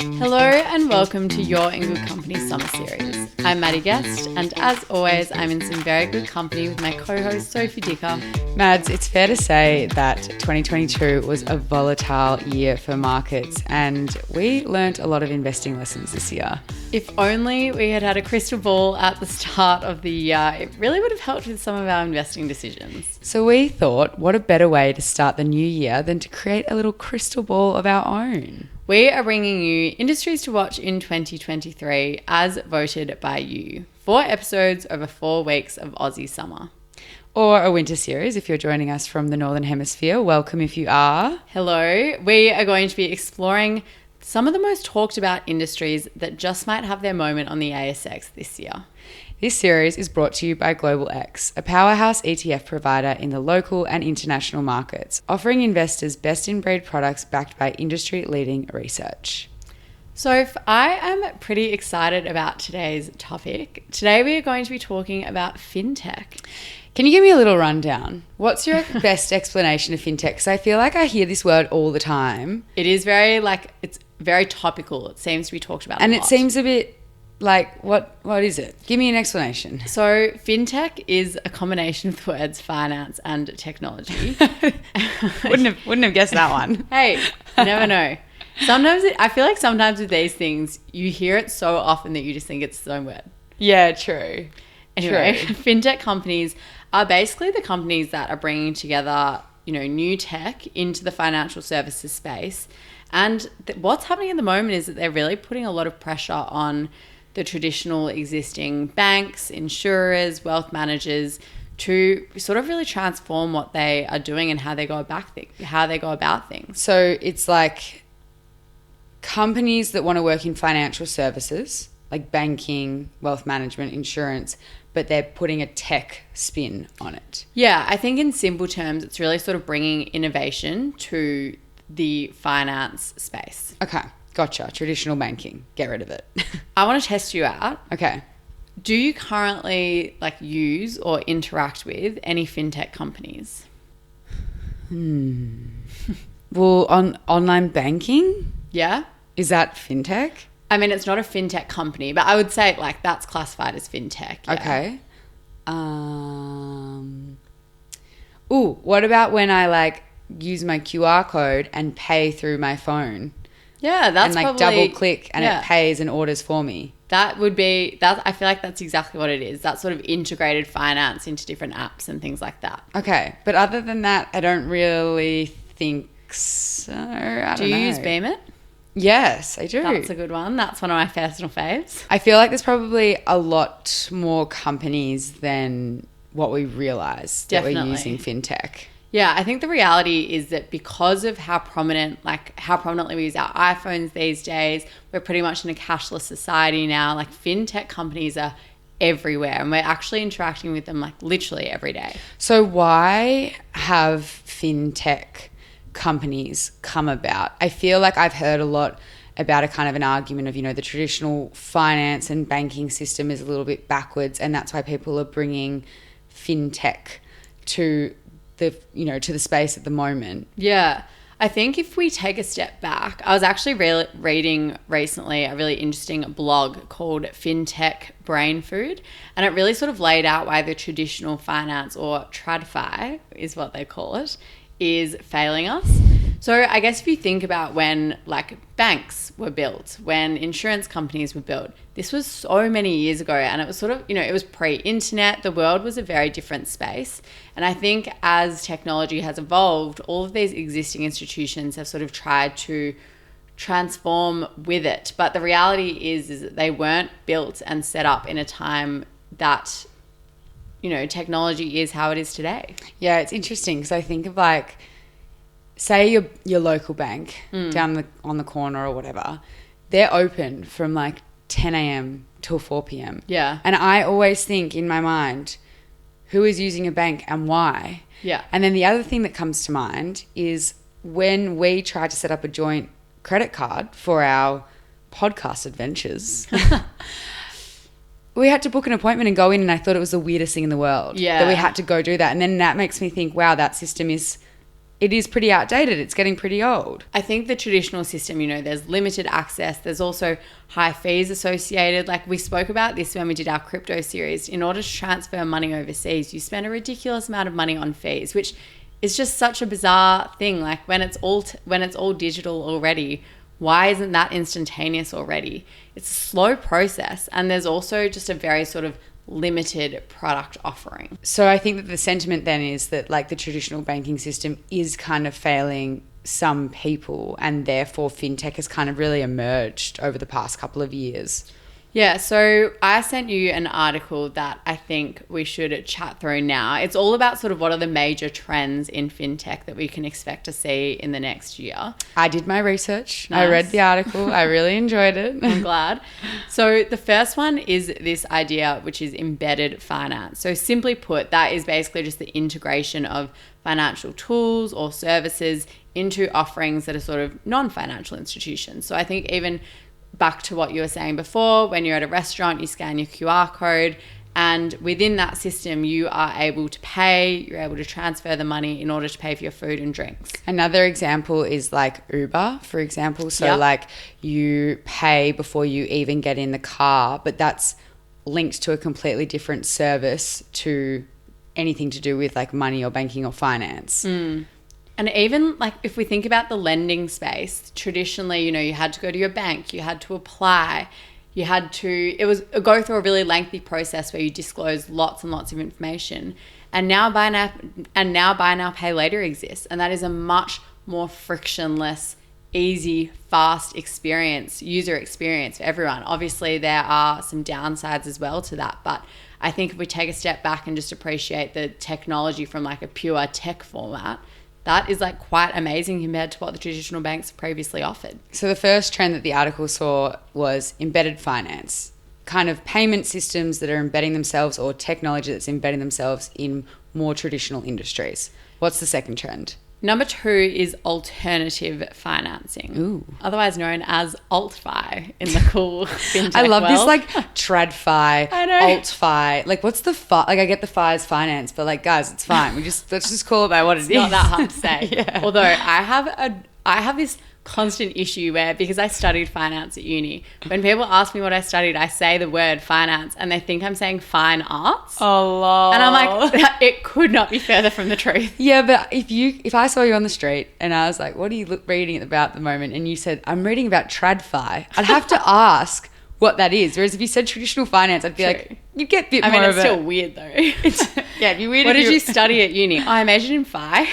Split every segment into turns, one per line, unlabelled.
Hello and welcome to Your In Good Company Summer Series. I'm Maddie Guest, and as always, I'm in some very good company with my co-host Sophie Dicker.
Mads, it's fair to say that 2022 was a volatile year for markets, and we learnt a lot of investing lessons this year.
If only we had had a crystal ball at the start of the year, it really would have helped with some of our investing decisions.
So we thought, what a better way to start the new year than to create a little crystal ball of our own.
We are bringing you industries to watch in 2023 as voted by you. 4 episodes over 4 weeks of Aussie summer.
Or a winter series if you're joining us from the Northern Hemisphere. Welcome if you are.
Hello. We are going to be exploring some of the most talked about industries that just might have their moment on the ASX this year.
This series is brought to you by Global X, a powerhouse ETF provider in the local and international markets, offering investors best-in-breed products backed by industry-leading research.
So I am pretty excited about today's topic. Today we are going to be talking about fintech.
Can you give me a little rundown? What's your best explanation of fintech? Because I feel like I hear this word all the time.
It is it's very topical. It seems to be talked about
and
a lot.
It seems a bit like, what is it? Give me an explanation.
So fintech is a combination of the words finance and technology.
Wouldn't have guessed that one.
Hey, you never know. I feel like sometimes with these things, you hear it so often that you just think it's its own word.
Yeah, true.
Anyway, fintech companies are basically the companies that are bringing together, new tech into the financial services space. And what's happening at the moment is that they're really putting a lot of pressure on the traditional existing banks, insurers, wealth managers to sort of really transform what they are doing and how they go about things.
So it's like companies that want to work in financial services, like banking, wealth management, insurance, but they're putting a tech spin on it.
Yeah, I think in simple terms, it's really sort of bringing innovation to the finance space.
Okay, gotcha. Traditional banking. Get rid of it.
I want to test you out.
Okay.
Do you currently use or interact with any fintech companies?
Well, on online banking?
Yeah.
Is that fintech?
I mean, it's not a fintech company, but I would say that's classified as fintech. Yeah.
Okay. What about when I use my QR code and pay through my phone?
Yeah, that's
and
probably,
double click and it pays and orders for me.
That would be that. I feel like that's exactly what it is. That sort of integrated finance into different apps and things like that.
Okay, but other than that, I don't really think so. I don't know.
Do you use Beemit?
Yes, I do.
That's a good one. That's one of my personal faves.
I feel like there's probably a lot more companies than what we realise that we're using fintech.
Yeah, I think the reality is that because of how prominently we use our iPhones these days, we're pretty much in a cashless society now. Fintech companies are everywhere and we're actually interacting with them literally every day.
So why have fintech companies come about? I feel like I've heard a lot about a kind of an argument of, the traditional finance and banking system is a little bit backwards, and that's why people are bringing fintech to the space at the moment.
Yeah. I think if we take a step back, I was actually reading recently a really interesting blog called Fintech Brain Food, and it really sort of laid out why the traditional finance, or TradFi is what they call it, is failing us. So I guess if you think about when banks were built, when insurance companies were built, this was so many years ago, and it was sort of, it was pre-internet. The world was a very different space. And I think as technology has evolved, all of these existing institutions have sort of tried to transform with it. But the reality is that they weren't built and set up in a time that, technology is how it is today.
Yeah, it's interesting because I think of say your local bank down on the corner or whatever, they're open from 10 a.m. till 4 p.m.
Yeah.
And I always think in my mind, who is using a bank and why?
Yeah.
And then the other thing that comes to mind is when we tried to set up a joint credit card for our podcast adventures, we had to book an appointment and go in, and I thought it was the weirdest thing in the world.
Yeah.
That we had to go do that. And then that makes me think, wow, that system is it is pretty outdated. It's getting pretty old.
I think the traditional system, there's limited access. There's also high fees associated. Like we spoke about this when we did our crypto series. In order to transfer money overseas, you spend a ridiculous amount of money on fees, which is just such a bizarre thing. Like when it's all digital already, why isn't that instantaneous already? It's a slow process. And there's also just a very sort of limited product offering.
So I think that the sentiment then is that like the traditional banking system is kind of failing some people, and therefore fintech has kind of really emerged over the past couple of years.
Yeah, so I sent you an article that I think we should chat through now. It's all about sort of what are the major trends in fintech that we can expect to see in the next year.
I did my research.
Nice.
I read the article. I really enjoyed it.
I'm glad. So the first one is this idea, which is embedded finance. So simply put, that is basically just the integration of financial tools or services into offerings that are sort of non-financial institutions. So I think even back to what you were saying before, when you're at a restaurant, you scan your QR code, and within that system, you are able to pay, you're able to transfer the money in order to pay for your food and drinks.
Another example is like Uber, for example. So like you pay before you even get in the car, but that's linked to a completely different service to anything to do with like money or banking or finance.
And even like if we think about the lending space, traditionally, you had to go to your bank, you had to apply, it was go through a really lengthy process where you disclose lots and lots of information. And now buy now, pay later exists. And that is a much more frictionless, easy, fast user experience for everyone. Obviously, there are some downsides as well to that. But I think if we take a step back and just appreciate the technology from like a pure tech format, that is like quite amazing compared to what the traditional banks previously offered.
So the first trend that the article saw was embedded finance, kind of payment systems that are embedding themselves or technology that's embedding themselves in more traditional industries. What's the second trend?
Number 2 is alternative financing.
Ooh.
Otherwise known as alt-fi in the cool fintech
I love
world.
this like trad-fi,
I know.
alt-fi. Like what's the fi? Like I get the fi is finance, but like guys, it's fine. Let's just call it by what it is.
It's not that hard to say.
Yeah.
Although I have this constant issue where, because I studied finance at uni, when people ask me what I studied, I say the word finance and they think I'm saying fine arts.
Oh, lol.
And I'm like, it could not be further from the truth.
Yeah, but if I saw you on the street and I was like, what are you reading about at the moment? And you said, I'm reading about tradfi, I'd have to ask what that is. Whereas if you said traditional finance, I'd be like, you'd get a bit more of it.
It's still weird though.
Yeah, it'd be weird.
What did you study at uni? I majored in fi.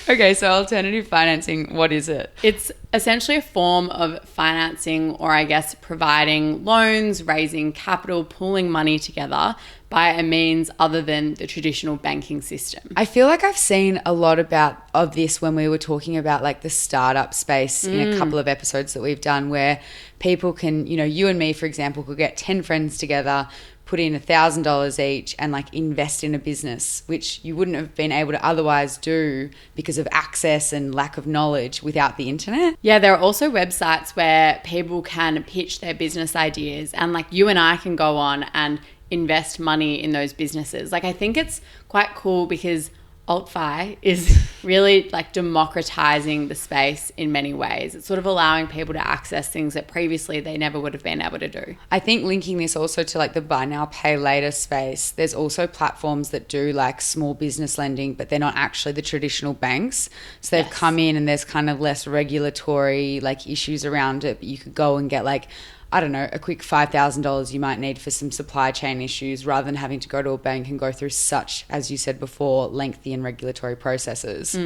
Okay, so alternative financing, what is it?
It's essentially a form of financing, or I guess providing loans, raising capital, pooling money together by a means other than the traditional banking system.
I feel like I've seen a lot of this when we were talking about like the startup space in a couple of episodes that we've done, where people can, you and me, for example, could get 10 friends together, put in $1,000 each and like invest in a business, which you wouldn't have been able to otherwise do because of access and lack of knowledge without the internet.
Yeah, there are also websites where people can pitch their business ideas, and like you and I can go on and invest money in those businesses. Like I think it's quite cool because alt-fi is really like democratizing the space in many ways. It's sort of allowing people to access things that previously they never would have been able to do.
I think linking this also to like the buy now, pay later space, there's also platforms that do like small business lending, but they're not actually the traditional banks. So they've come in and there's kind of less regulatory like issues around it, but you could go and get like, I don't know, a quick $5,000 you might need for some supply chain issues, rather than having to go to a bank and go through such, as you said before, lengthy and regulatory processes.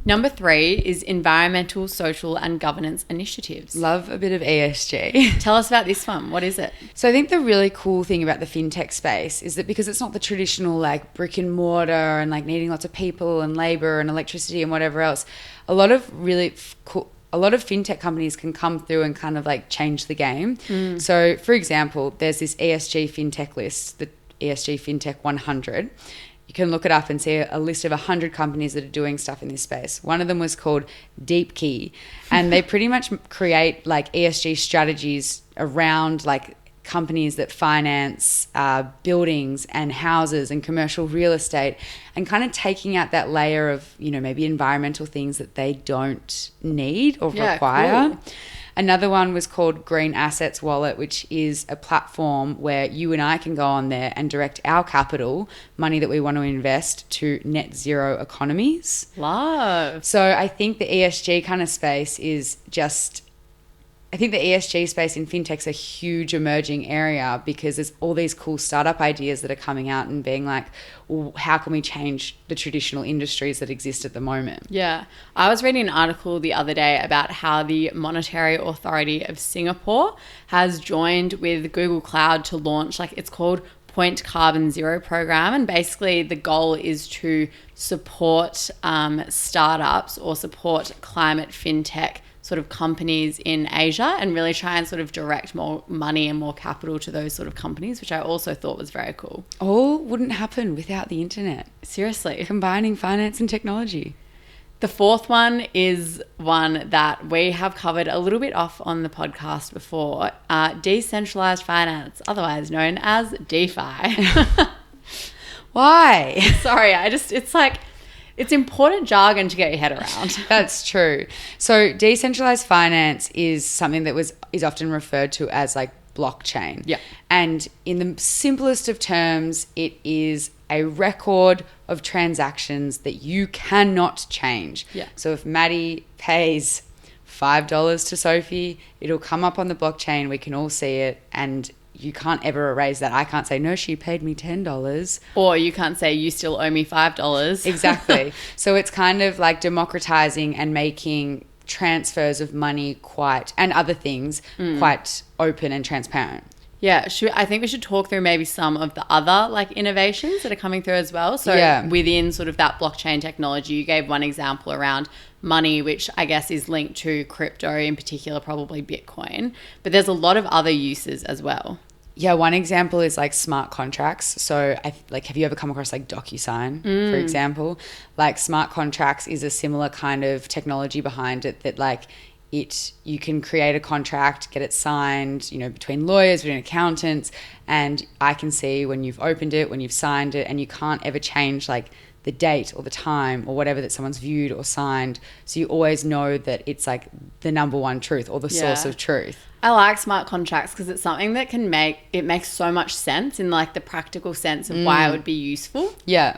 Number 3 is environmental, social and governance initiatives.
Love a bit of ESG.
Tell us about this one. What is it?
So I think the really cool thing about the fintech space is that because it's not the traditional like brick and mortar and like needing lots of people and labor and electricity and whatever else, a lot of fintech companies can come through and kind of like change the game. So for example, there's this ESG fintech list, the ESG Fintech 100. You can look it up and see a list of 100 companies that are doing stuff in this space. One of them was called DeepKey, and they pretty much create like ESG strategies around like companies that finance buildings and houses and commercial real estate, and kind of taking out that layer of, you know, maybe environmental things that they don't need or require. Cool. Another one was called Green Assets Wallet, which is a platform where you and I can go on there and direct our capital, money that we want to invest, to net zero economies.
Love.
So I think the ESG kind of space is just... I think the ESG space in fintech's a huge emerging area, because there's all these cool startup ideas that are coming out and being like, well, how can we change the traditional industries that exist at the moment?
Yeah. I was reading an article the other day about how the Monetary Authority of Singapore has joined with Google Cloud to launch, like, it's called Point Carbon Zero program. And basically the goal is to support startups or support climate fintech sort of companies in Asia, and really try and sort of direct more money and more capital to those sort of companies, which I also thought was very cool.
All wouldn't happen without the internet.
Seriously.
Combining finance and technology.
The fourth one is one that we have covered a little bit off on the podcast before, decentralized finance, otherwise known as DeFi.
Why?
Sorry, it's important jargon to get your head around.
That's true. So decentralized finance is something that is often referred to as like blockchain.
Yeah.
And in the simplest of terms, it is a record of transactions that you cannot change.
Yeah.
So if Maddie pays $5 to Sophie, it'll come up on the blockchain. We can all see it, and you can't ever erase that. I can't say, no, she paid me $10.
Or you can't say, you still owe me $5.
Exactly. So it's kind of like democratizing and making transfers of money and other things quite open and transparent.
Yeah, I think we should talk through maybe some of the other like innovations that are coming through as well. So within sort of that blockchain technology, you gave one example around money, which I guess is linked to crypto, in particular, probably Bitcoin. But there's a lot of other uses as well.
Yeah, one example is like smart contracts. So have you ever come across like DocuSign, for example? Like smart contracts is a similar kind of technology behind it that like you can create a contract, get it signed, you know, between lawyers, between accountants, and I can see when you've opened it, when you've signed it, and you can't ever change like the date or the time or whatever that someone's viewed or signed. So you always know that it's like the number one truth or the source of truth.
I like smart contracts because it's something that makes so much sense in like the practical sense of why it would be useful.
Yeah.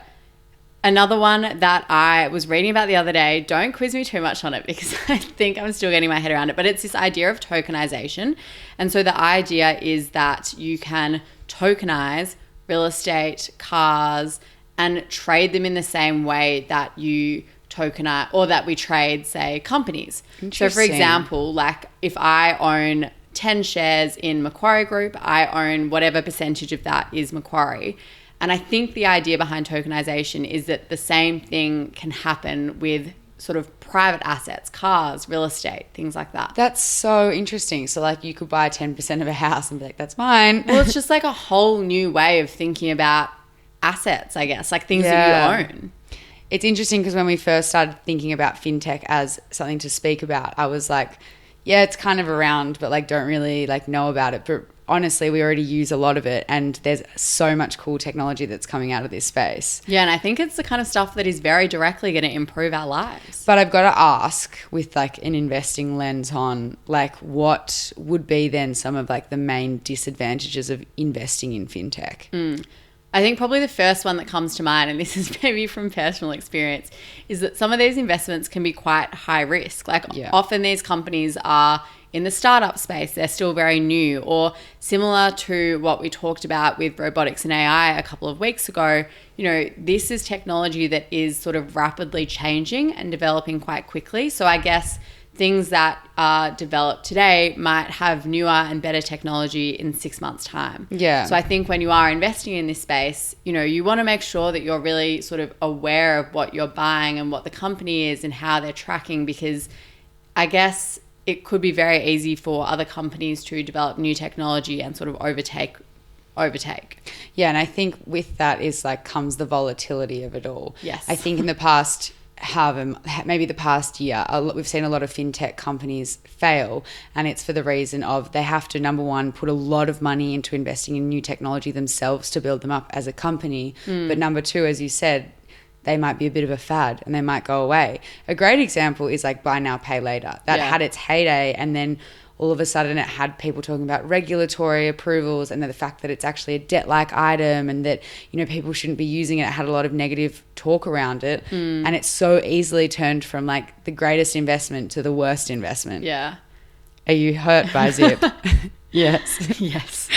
Another one that I was reading about the other day, don't quiz me too much on it because I think I'm still getting my head around it, but it's this idea of tokenization. And so the idea is that you can tokenize real estate, cars, and trade them in the same way that you tokenize, or that we trade, say, companies. So for example, like if I own 10 shares in Macquarie Group, I own whatever percentage of that is Macquarie. And I think the idea behind tokenization is that the same thing can happen with sort of private assets, cars, real estate, things like that.
That's so interesting. So like you could buy 10% of a house and be like, that's mine.
Well, it's just like a whole new way of thinking about assets, I guess, like things that you own.
It's interesting because when we first started thinking about fintech as something to speak about, I was like, yeah, it's kind of around, but like don't really like know about it. But honestly, we already use a lot of it, and there's so much cool technology that's coming out of this space.
Yeah, and I think it's the kind of stuff that is very directly going to improve our lives.
But I've got to ask, with like an investing lens on, like what would be then some of like the main disadvantages of investing in fintech?
I think probably the first one that comes to mind, and this is maybe from personal experience, is that some of these investments can be quite high risk. Like often these companies are in the startup space, they're still very new, or similar to what we talked about with robotics and AI a couple of weeks ago, you know, this is technology that is sort of rapidly changing and developing quite quickly. So I guess things that are developed today might have newer and better technology in 6 months' time.
Yeah.
So I think when you are investing in this space, you know, you want to make sure that you're really sort of aware of what you're buying and what the company is and how they're tracking, because I guess it could be very easy for other companies to develop new technology and sort of overtake. Yeah,
and I think with that is like comes the volatility of it all.
Yes.
I think in the past, maybe the past year, we've seen a lot of fintech companies fail, and it's for the reason of they have to, number one, put a lot of money into investing in new technology themselves to build them up as a company. But number two, as you said, they might be a bit of a fad and they might go away. A great example is like buy now, pay later. That had its heyday, and then all of a sudden it had people talking about regulatory approvals and the fact that it's actually a debt-like item and that, you know, people shouldn't be using it. It had a lot of negative talk around it. And it's so easily turned from like the greatest investment to the worst investment.
Yeah.
Are you hurt by Zip? Yes.
Yes.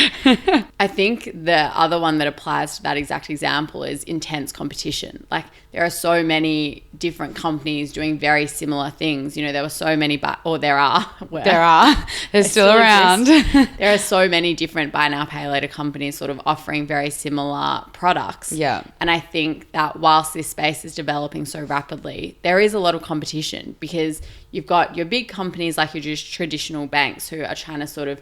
I think the other one that applies to that exact example is intense competition. Like there are so many different companies doing very similar things. You know, there were so many, there are.
They're still around.
There are so many different buy now, pay later companies sort of offering very similar products.
Yeah.
And I think that whilst this space is developing so rapidly, there is a lot of competition because you've got your big companies like your just traditional banks who are trying to sort of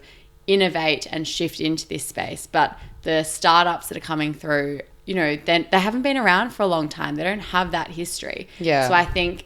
innovate and shift into this space, but the startups that are coming through, you know, they haven't been around for a long time. They don't have that history.
Yeah.
So I think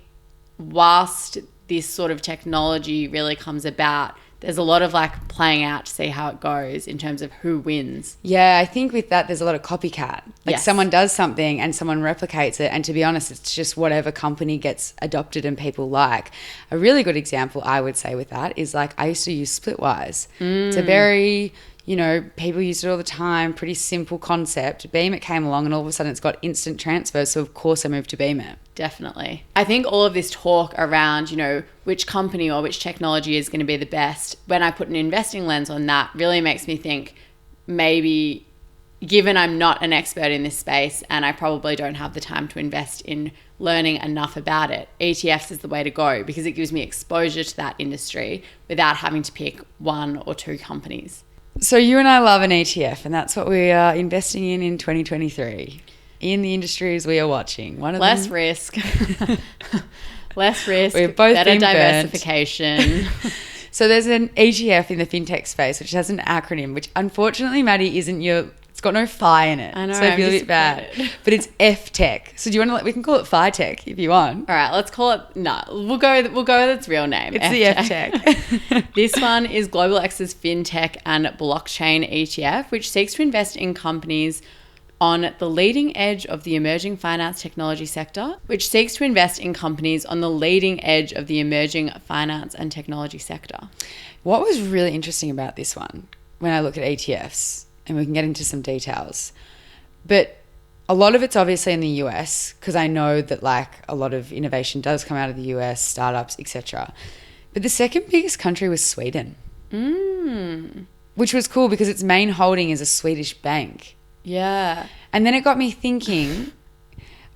whilst this sort of technology really comes about, there's a lot of like playing out to see how it goes in terms of who wins.
Yeah, I think with that there's a lot of copycat. Like
Yes.
someone does something and someone replicates it, and to be honest, it's just whatever company gets adopted and people like. A really good example I would say with that is like I used to use Splitwise. It's a very, you know, people use it all the time, pretty simple concept. Beam It came along and all of a sudden it's got instant transfers, so of course I moved to Beam It.
Definitely. I think all of this talk around, you know, which company or which technology is going to be the best, when I put an investing lens on that, really makes me think maybe, given I'm not an expert in this space and I probably don't have the time to invest in learning enough about it, ETFs is the way to go because it gives me exposure to that industry without having to pick one or two companies.
So you and I love an ETF, and that's what we are investing in 2023 in the industries we are watching. One of
Less
them,
risk. Less risk.
We've both
better
been burnt.
diversification.
So there's an ETF in the fintech space which has an acronym, which unfortunately, Maddie, isn't your. It's got no phi in it.
I know,
so I
I'm
feel a bit bad. But it's FTech. So do you want to? We can call it Phi Tech if you want.
All right, let's call it. No, we'll go with its real name.
It's the FTech.
This one is Global X's fintech and blockchain ETF, which seeks to invest in companies on the leading edge of the emerging finance technology sector, which seeks to invest in companies on the leading edge of the emerging finance and technology sector.
What was really interesting about this one, when I look at ETFs, and we can get into some details, but a lot of it's obviously in the US because I know that like a lot of innovation does come out of the US, startups, etc. But the second biggest country was Sweden, which was cool because its main holding is a Swedish bank.
Yeah.
And then it got me thinking,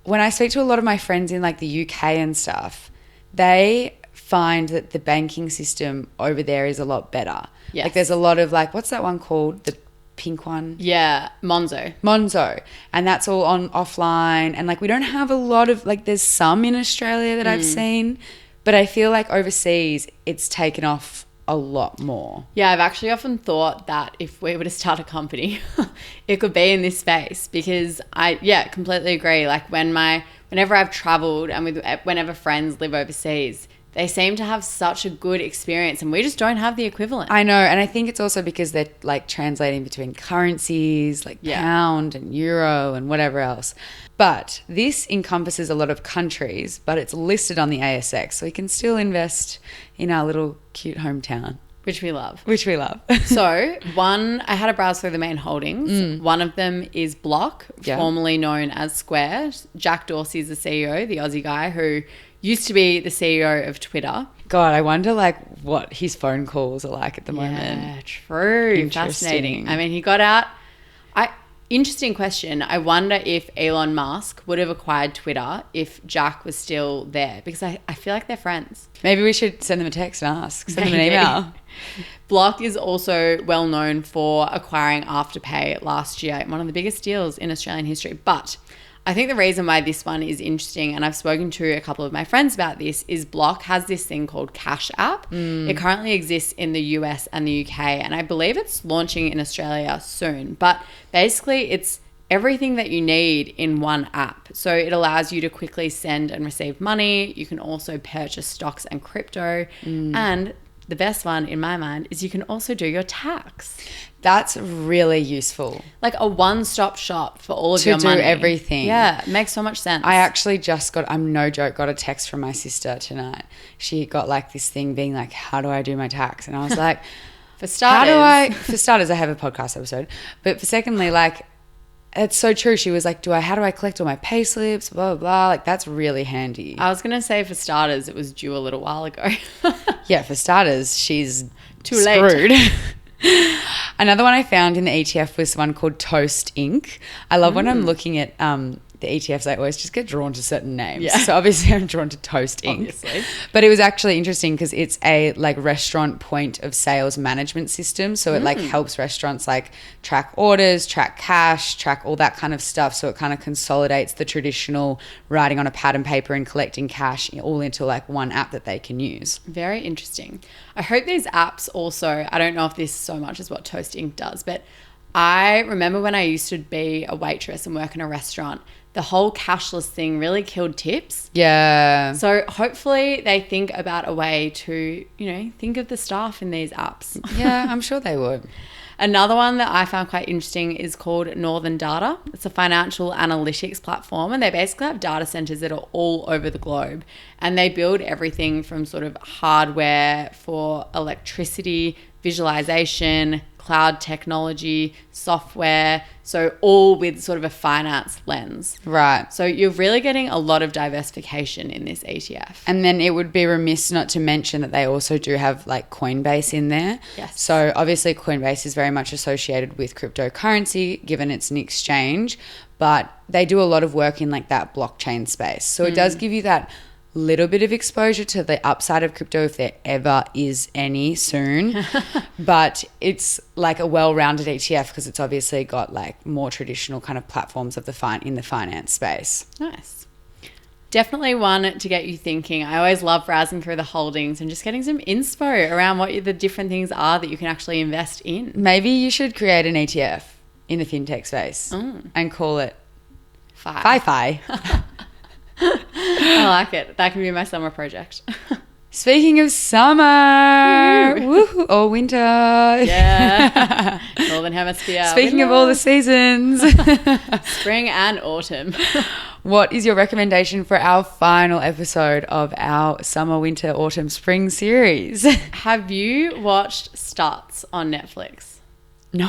when I speak to a lot of my friends in like the UK and stuff, they find that the banking system over there is a lot better.
Yes.
Like there's a lot of like, what's that one called? The pink one?
Yeah, Monzo.
And that's all on offline. And like we don't have a lot of, like there's some in Australia that I've seen, but I feel like overseas it's taken off a lot more.
Yeah, I've actually often thought that if we were to start a company, it could be in this space because I completely agree. Like whenever I've traveled and whenever friends live overseas, they seem to have such a good experience and we just don't have the equivalent.
I know. And I think it's also because they're like translating between currencies like pound and euro and whatever else. But this encompasses a lot of countries, but it's listed on the ASX. So we can still invest in our little cute hometown.
Which we love. So I had a browse through the main holdings. One of them is Block, formerly known as Square. Jack Dorsey's the CEO, the Aussie guy who used to be the CEO of Twitter.
God, I wonder like what his phone calls are like at the moment.
Yeah, true. Fascinating. I mean, he got out. Interesting question. I wonder if Elon Musk would have acquired Twitter if Jack was still there because I feel like they're friends.
Maybe we should send them a text and ask. Send them an email.
Block is also well known for acquiring Afterpay last year, one of the biggest deals in Australian history. But I think the reason why this one is interesting, and I've spoken to a couple of my friends about this, is Block has this thing called Cash App. It currently exists in the US and the UK, and I believe it's launching in Australia soon. But basically, it's everything that you need in one app. So it allows you to quickly send and receive money. You can also purchase stocks and crypto. And the best one in my mind is you can also do your tax.
That's really useful.
Like a one-stop shop for all of your money.
To do everything.
Yeah, it makes so much sense.
I actually just got, I'm no joke, got a text from my sister tonight. She got like this thing being like, how do I do my tax? And I was like,
for starters,
for starters, I have a podcast episode. But for secondly, like, it's so true. She was like, how do I collect all my pay slips? Blah, blah, blah. Like, that's really handy.
I was going to say for starters, it was due a little while ago.
Yeah, for starters, she's
too screwed.
Late. Another one I found in the ETF was one called Toast Inc. I love when I'm looking at the ETFs, I always just get drawn to certain names.
Yeah.
So obviously I'm drawn to Toast Inc.
Obviously.
But it was actually interesting because it's a like restaurant point of sales management system. So it like helps restaurants like track orders, track cash, track all that kind of stuff. So it kind of consolidates the traditional writing on a pad and paper and collecting cash all into like one app that they can use.
Very interesting. I hope these apps also, I don't know if this so much is what Toast Inc. does, but I remember when I used to be a waitress and work in a restaurant, the whole cashless thing really killed tips.
Yeah.
So hopefully they think about a way to, think of the staff in these apps.
Yeah, I'm sure they would.
Another one that I found quite interesting is called Northern Data. It's a financial analytics platform, and they basically have data centers that are all over the globe. And they build everything from sort of hardware for electricity, visualization, cloud technology, software, so all with sort of a finance lens.
Right.
So you're really getting a lot of diversification in this ETF.
And then it would be remiss not to mention that they also do have like Coinbase in there.
Yes.
So obviously Coinbase is very much associated with cryptocurrency given it's an exchange, but they do a lot of work in like that blockchain space. So it does give you that little bit of exposure to the upside of crypto if there ever is any soon. But it's like a well-rounded ETF because it's obviously got like more traditional kind of platforms of in the finance space.
Nice. Definitely one to get you thinking. I always love browsing through the holdings and just getting some inspo around what the different things are that you can actually invest in.
Maybe you should create an ETF in the fintech space and call it Fi-Fi.
I like it. That can be my summer project.
Speaking of summer, woo-hoo, or winter.
Yeah. Northern Hemisphere.
Speaking of all the seasons.
Spring and autumn.
What is your recommendation for our final episode of our summer, winter, autumn, spring series?
Have you watched Stuz on Netflix?
No.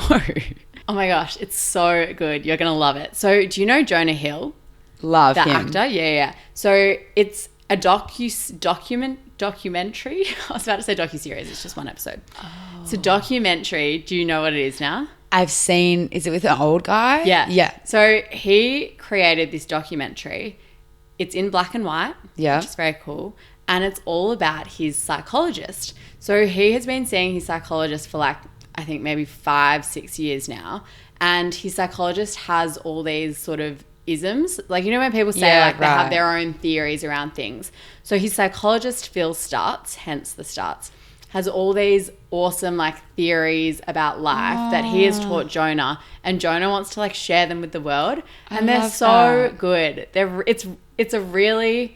Oh my gosh, it's so good. You're going to love it. So do you know Jonah Hill?
Love
that
him.
actor. Yeah. So it's a documentary. I was about to say docuseries. It's just one episode. Oh. It's a documentary. Do you know what it is now?
I've seen. Is it with an old guy?
Yeah. So he created this documentary. It's in black and white.
Yeah.
Which is very cool. And it's all about his psychologist. So he has been seeing his psychologist for like, I think maybe 5-6 years now. And his psychologist has all these sort of isms, like when people say they have their own theories around things. So his psychologist Phil Stutz, hence the Stutz, has all these awesome like theories about life that he has taught Jonah, and Jonah wants to like share them with the world. And they're so good. It's a really,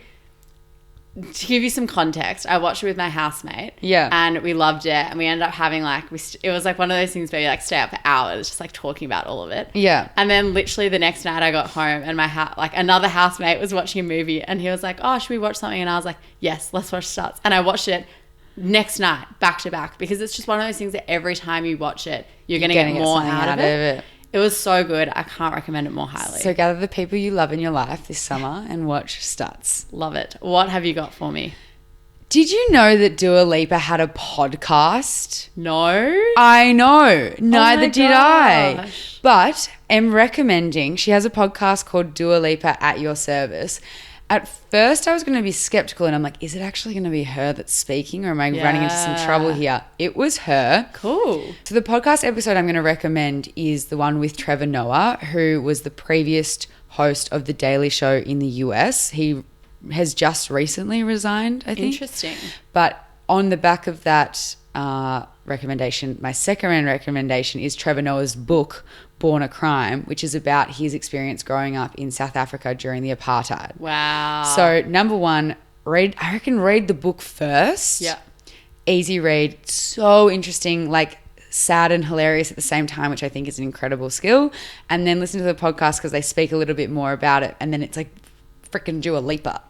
to give you some context, I watched it with my housemate. Yeah. And we loved it. And we ended up having it was like one of those things where you like stay up for hours just like talking about all of it. Yeah. And then literally the next night I got home and another housemate was watching a movie and he was like, oh, should we watch something? And I was like, yes, let's watch Stutz. And I watched it next night back to back because it's just one of those things that every time you watch it, you're going to get more out of it. It was so good. I can't recommend it more highly.
So gather the people you love in your life this summer and watch Stutz.
Love it. What have you got for me?
Did you know that Dua Lipa had a podcast?
No.
I know. Neither did I. But am recommending, she has a podcast called Dua Lipa at Your Service. At first I was going to be skeptical and I'm like, is it actually going to be her that's speaking or am I running into some trouble here? It was her.
Cool.
So the podcast episode I'm going to recommend is the one with Trevor Noah, who was the previous host of The Daily Show in the US. He has just recently resigned, I think.
Interesting.
But on the back of that recommendation. My second recommendation is Trevor Noah's book, Born a Crime, which is about his experience growing up in South Africa during the apartheid.
Wow.
So number one, read the book first.
Yeah.
Easy read, so interesting, like sad and hilarious at the same time, which I think is an incredible skill. And then listen to the podcast because they speak a little bit more about it. And then it's like freaking Dua Lipa.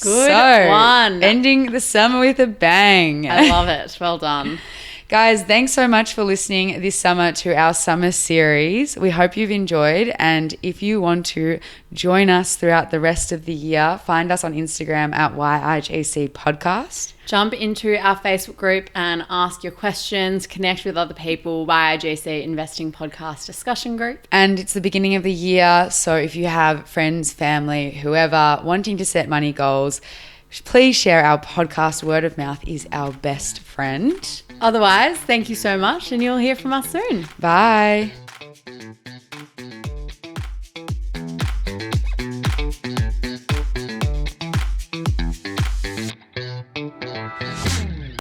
Good one.
Ending the summer with a bang.
I love it. Well done.
Guys, thanks so much for listening this summer to our summer series. We hope you've enjoyed. And if you want to join us throughout the rest of the year, find us on Instagram at YIGC Podcast.
Jump into our Facebook group and ask your questions, connect with other people via YIGC Investing Podcast discussion group.
And it's the beginning of the year, so if you have friends, family, whoever wanting to set money goals, please share our podcast. Word of mouth is our best friend.
Otherwise, thank you so much and you'll hear from us soon.
Bye.